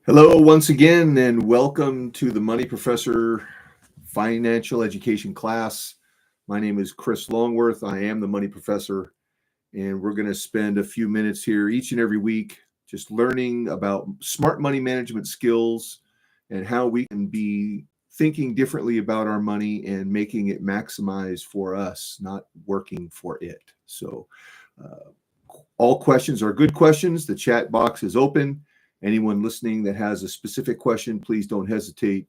Hello, once again, and welcome to the Money Professor Financial Education class. My name is Chris Longworth. I am the Money Professor, and we're going to spend a few minutes here each and every week just learning about smart money management skills and how we can be thinking differently about our money and making it maximize for us, not working for it. So, all questions are good questions. The chat box is open. Anyone listening that has a specific question, please don't hesitate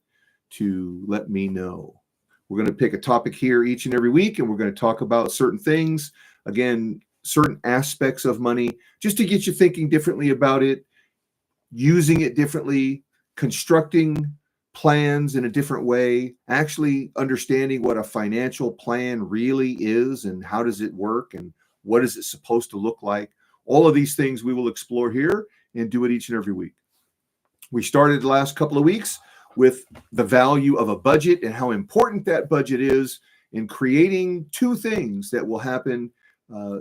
to let me know. We're going to pick a topic here each and every week, and we're going to talk about certain things. Again, certain aspects of money, just to get you thinking differently about it, using it differently, constructing plans in a different way, actually understanding what a financial plan really is and how does it work and what is it supposed to look like. All of these things we will explore here and do it each and every week. We started the last couple of weeks with the value of a budget and how important that budget is in creating two things that will happen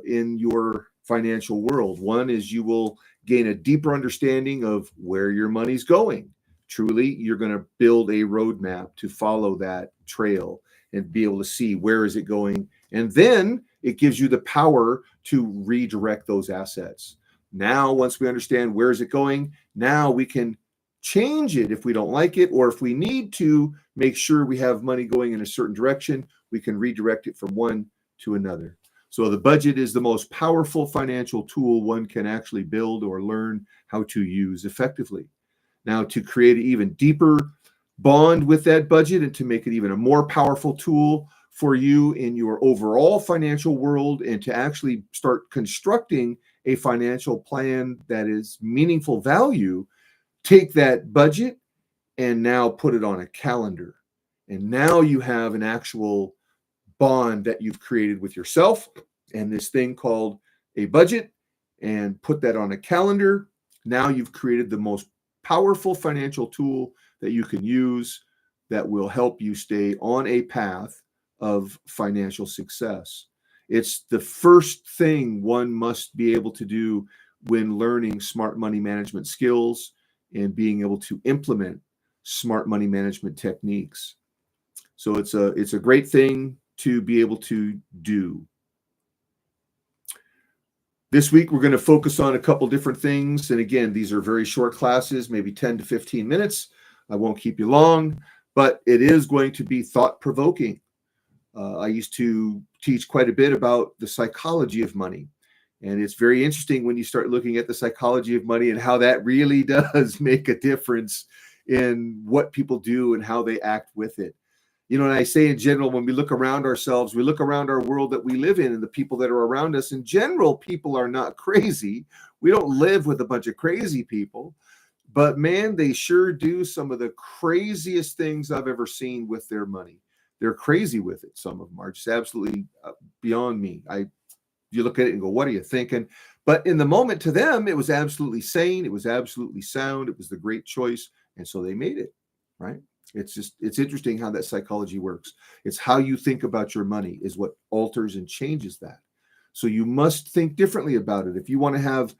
in your financial world. One is you will gain a deeper understanding of where your money's going. Truly, you're going to build a roadmap to follow that trail and be able to see where is it going. And then it gives you the power to redirect those assets. Now, once we understand where is it going, now we can change it if we don't like it, or if we need to make sure we have money going in a certain direction, we can redirect it from one to another. So the budget is the most powerful financial tool one can actually build or learn how to use effectively. Now, to create an even deeper bond with that budget and to make it even a more powerful tool for you in your overall financial world, and to actually start constructing a financial plan that is meaningful value, take that budget and now put it on a calendar. And now you have an actual bond that you've created with yourself and this thing called a budget, and put that on a calendar. Now you've created the most powerful financial tool that you can use that will help you stay on a path of financial success. It's the first thing one must be able to do when learning smart money management skills and being able to implement smart money management techniques. So it's a great thing to be able to do. This week, we're going to focus on a couple different things. And again, these are very short classes, maybe 10 to 15 minutes. I won't keep you long, but it is going to be thought-provoking. I used to teach quite a bit about the psychology of money. And it's very interesting when you start looking at the psychology of money and how that really does make a difference in what people do and how they act with it. You know, and I say in general, when we look around ourselves, we look around our world that we live in and the people that are around us. In general, people are not crazy. We don't live with a bunch of crazy people. But man, they sure do some of the craziest things I've ever seen with their money. They're crazy with it. Some of them are just absolutely beyond me. You look at it and go, what are you thinking? But in the moment, to them, it was absolutely sane. It was absolutely sound. It was the great choice. And so they made it, right? It's interesting how that psychology works. It's how you think about your money is what alters and changes that. So you must think differently about it. If you want to have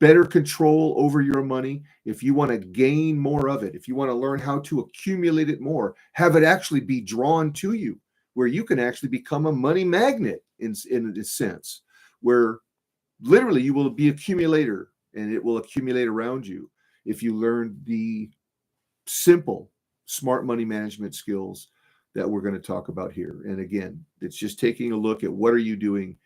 better control over your money, if you want to gain more of it, if you want to learn how to accumulate it more, have it actually be drawn to you, where you can actually become a money magnet in a sense, where literally you will be accumulator and it will accumulate around you if you learn the simple smart money management skills that we're going to talk about here. And again, it's just taking a look at what are you doing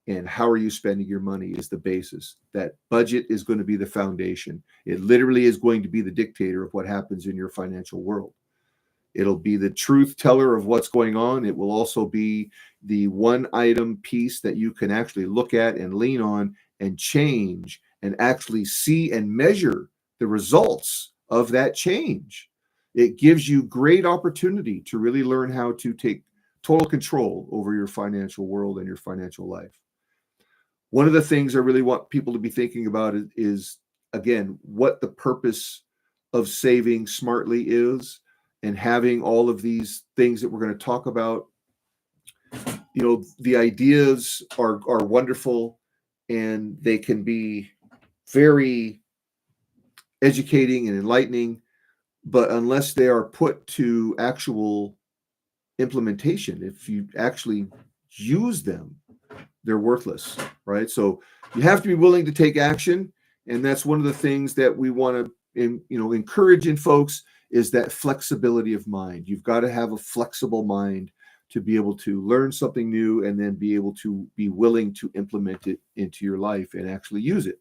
and how are you spending your money is the basis. That budget is going to be the foundation. It literally is going to be the dictator of what happens in your financial world. It'll be the truth teller of what's going on. It will also be the one item piece that you can actually look at and lean on and change and actually see and measure the results of that change. It gives you great opportunity to really learn how to take total control over your financial world and your financial life. One of the things I really want people to be thinking about is again, what the purpose of saving smartly is, and having all of these things that we're going to talk about. You know, the ideas are wonderful and they can be very educating and enlightening, but unless they are put to actual implementation, if you actually use them, they're worthless, right? So you have to be willing to take action, and that's one of the things that we want to, encourage in folks is that flexibility of mind. You've got to have a flexible mind to be able to learn something new and then be able to be willing to implement it into your life and actually use it.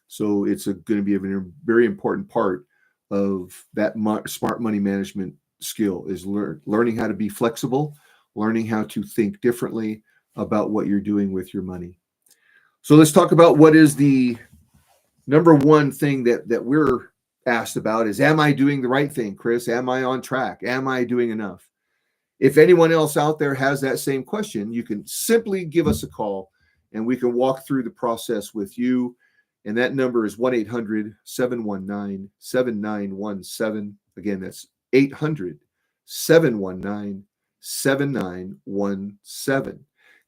So it's going to be a very important part of that smart money management skill is learning how to be flexible, learning how to think differently about what you're doing with your money. So let's talk about what is the number one thing that we're asked about is, am I doing the right thing, Chris? Am I on track? Am I doing enough? If anyone else out there has that same question, you can simply give us a call and we can walk through the process with you. And that number is 1-800-719-7917. Again, that's 800-719-7917.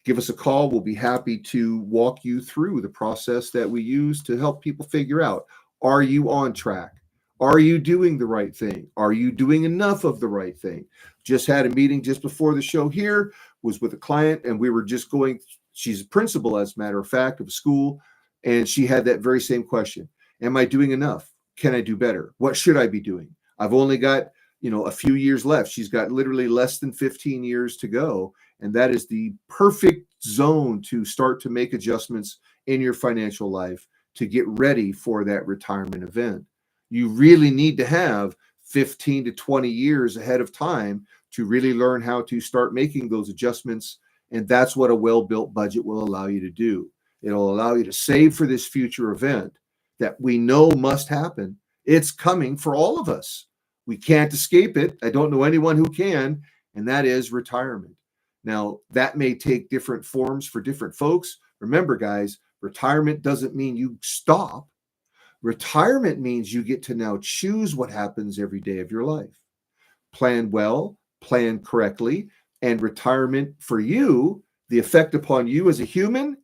Give us a call. We'll be happy to walk you through the process that we use to help people figure out, are you on track? Are you doing the right thing? Are you doing enough of the right thing? Just had a meeting just before the show here, was with a client, and we were just going, she's a principal, as a matter of fact, of a school, and she had that very same question. Am I doing enough? Can I do better? What should I be doing? I've only got, a few years left. She's got literally less than 15 years to go. And that is the perfect zone to start to make adjustments in your financial life to get ready for that retirement event. You really need to have 15 to 20 years ahead of time to really learn how to start making those adjustments. And that's what a well-built budget will allow you to do. It'll allow you to save for this future event that we know must happen. It's coming for all of us. We can't escape it. I don't know anyone who can, and that is retirement. Now, that may take different forms for different folks. Remember, guys, retirement doesn't mean you stop. Retirement means you get to now choose what happens every day of your life. Plan well, plan correctly, and retirement for you, the effect upon you as a human,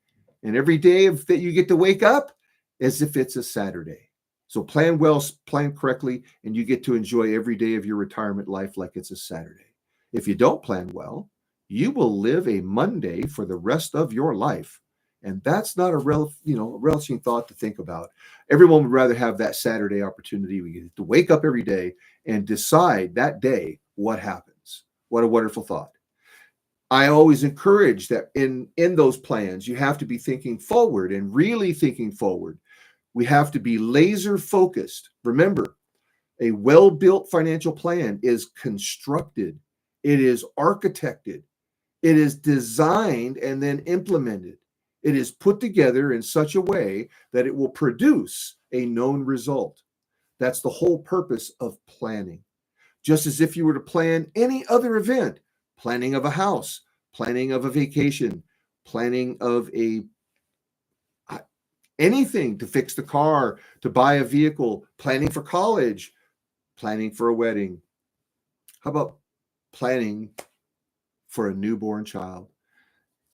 and every day that you get to wake up as if it's a Saturday. So plan well, plan correctly, and you get to enjoy every day of your retirement life like it's a Saturday. If you don't plan well, you will live a Monday for the rest of your life. And that's not a relishing thought to think about. Everyone would rather have that Saturday opportunity. We get to wake up every day and decide that day what happens. What a wonderful thought. I always encourage that in those plans, you have to be thinking forward and really thinking forward. We have to be laser focused. Remember, a well-built financial plan is constructed. It is architected. It is designed and then implemented. It is put together in such a way that it will produce a known result. That's the whole purpose of planning. Just as if you were to plan any other event, planning of a house, planning of a vacation, planning of anything, to fix the car, to buy a vehicle, planning for college, planning for a wedding. How about planning for a newborn child?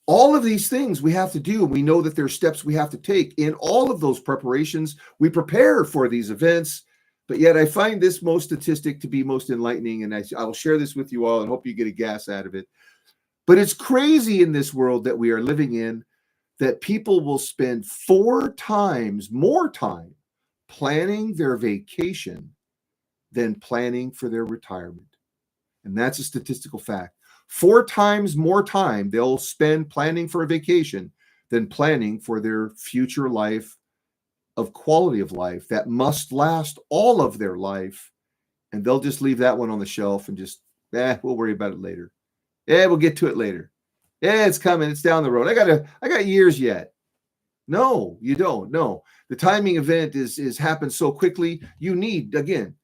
All of these things we have to do, and we know that there are steps we have to take. In all of those preparations, we prepare for these events, but yet I find this most statistic to be most enlightening, and I will share this with you all and hope you get a gas out of it. But it's crazy in this world that we are living in that people will spend 4 times more time planning their vacation than planning for their retirement. And that's a statistical fact. 4 times more time they'll spend planning for a vacation than planning for their future life of quality of life that must last all of their life. And they'll just leave that one on the shelf and just, we'll worry about it later. We'll get to it later. It's coming. It's down the road. I got years yet. No, you don't. No, the timing event is happened so quickly. You need, again,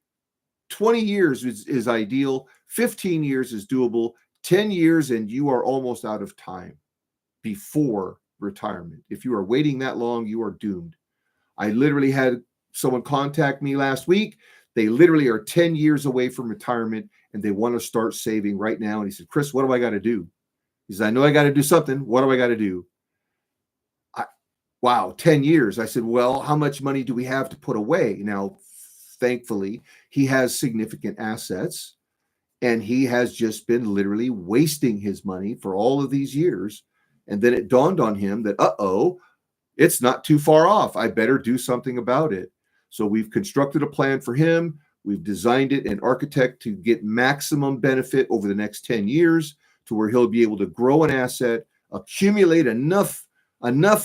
20 years is ideal. 15 years is doable. 10 years and you are almost out of time before retirement. If you are waiting that long, you are doomed. I literally had someone contact me last week. They literally are 10 years away from retirement and they want to start saving right now. And he said, Chris, what do I got to do? He said, I know I got to do something. What do I got to do? wow, 10 years. I said, well, how much money do we have to put away? Now, thankfully, he has significant assets, and he has just been literally wasting his money for all of these years. And then it dawned on him that, it's not too far off. I better do something about it. So we've constructed a plan for him. We've designed it and architect to get maximum benefit over the next 10 years to where he'll be able to grow an asset, accumulate enough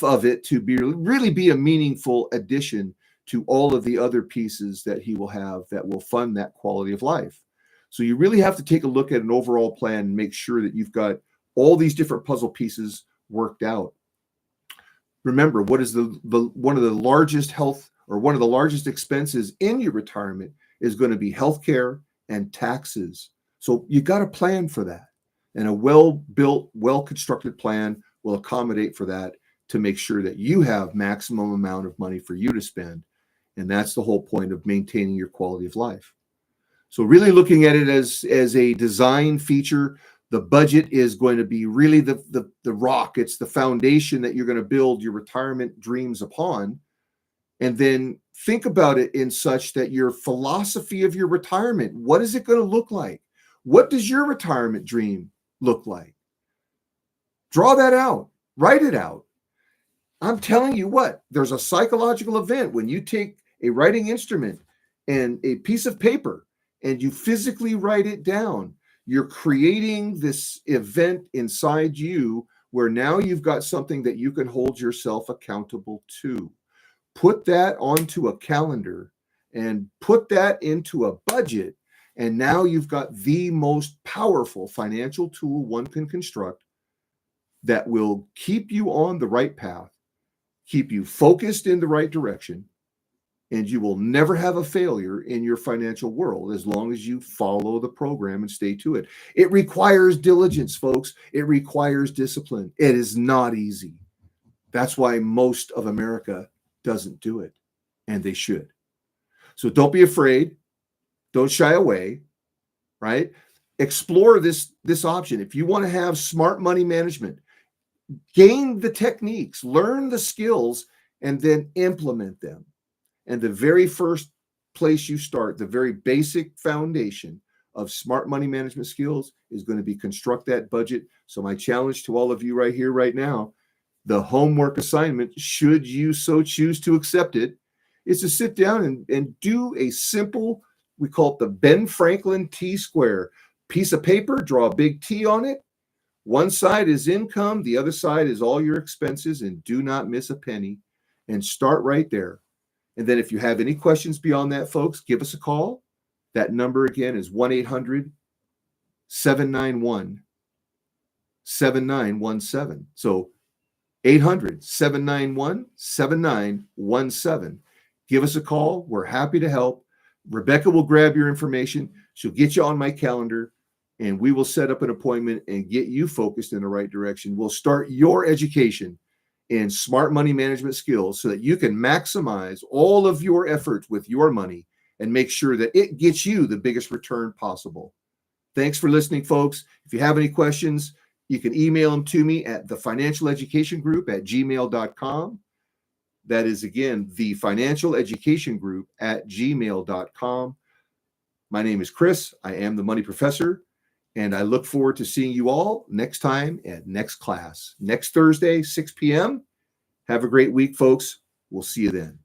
of it to really be a meaningful addition to all of the other pieces that he will have that will fund that quality of life. So you really have to take a look at an overall plan and make sure that you've got all these different puzzle pieces worked out. Remember, what is one of the largest health or one of the largest expenses in your retirement is going to be healthcare and taxes. So you got to plan for that. And a well-built, well-constructed plan will accommodate for that to make sure that you have maximum amount of money for you to spend. And that's the whole point of maintaining your quality of life. So really looking at it as a design feature, the budget is going to be really the rock. It's the foundation that you're going to build your retirement dreams upon. And then think about it in such that your philosophy of your retirement, what is it going to look like? What does your retirement dream look like? Draw that out. Write it out. I'm telling you what, there's a psychological event when you take a writing instrument and a piece of paper and you physically write it down. You're creating this event inside you where now you've got something that you can hold yourself accountable to. Put that onto a calendar and put that into a budget. And now you've got the most powerful financial tool one can construct that will keep you on the right path, keep you focused in the right direction, and you will never have a failure in your financial world as long as you follow the program and stay to it. It requires diligence, folks. It requires discipline. It is not easy. That's why most of America doesn't do it, and they should. So don't be afraid. Don't shy away, right? Explore this option. If you want to have smart money management, gain the techniques, learn the skills, and then implement them. And the very first place you start, the very basic foundation of smart money management skills is going to be construct that budget. So my challenge to all of you right here, right now, the homework assignment, should you so choose to accept it, is to sit down and do a simple, we call it the Ben Franklin T-square. Piece of paper, draw a big T on it. One side is income, the other side is all your expenses, and do not miss a penny. And start right there. And then if you have any questions beyond that, folks, give us a call. That number again is 1-800-791-7917. So 800-791-7917. Give us a call. We're happy to help. Rebecca will grab your information. She'll get you on my calendar, and we will set up an appointment and get you focused in the right direction. We'll start your education in smart money management skills so that you can maximize all of your efforts with your money and make sure that it gets you the biggest return possible. Thanks for listening, folks. If you have any questions, you can email them to me at thefinancialeducationgroup@gmail.com. That is, again, thefinancialeducationgroup@gmail.com. My name is Chris. I am the Money Professor, and I look forward to seeing you all next time at next class, next Thursday, 6 p.m. Have a great week, folks. We'll see you then.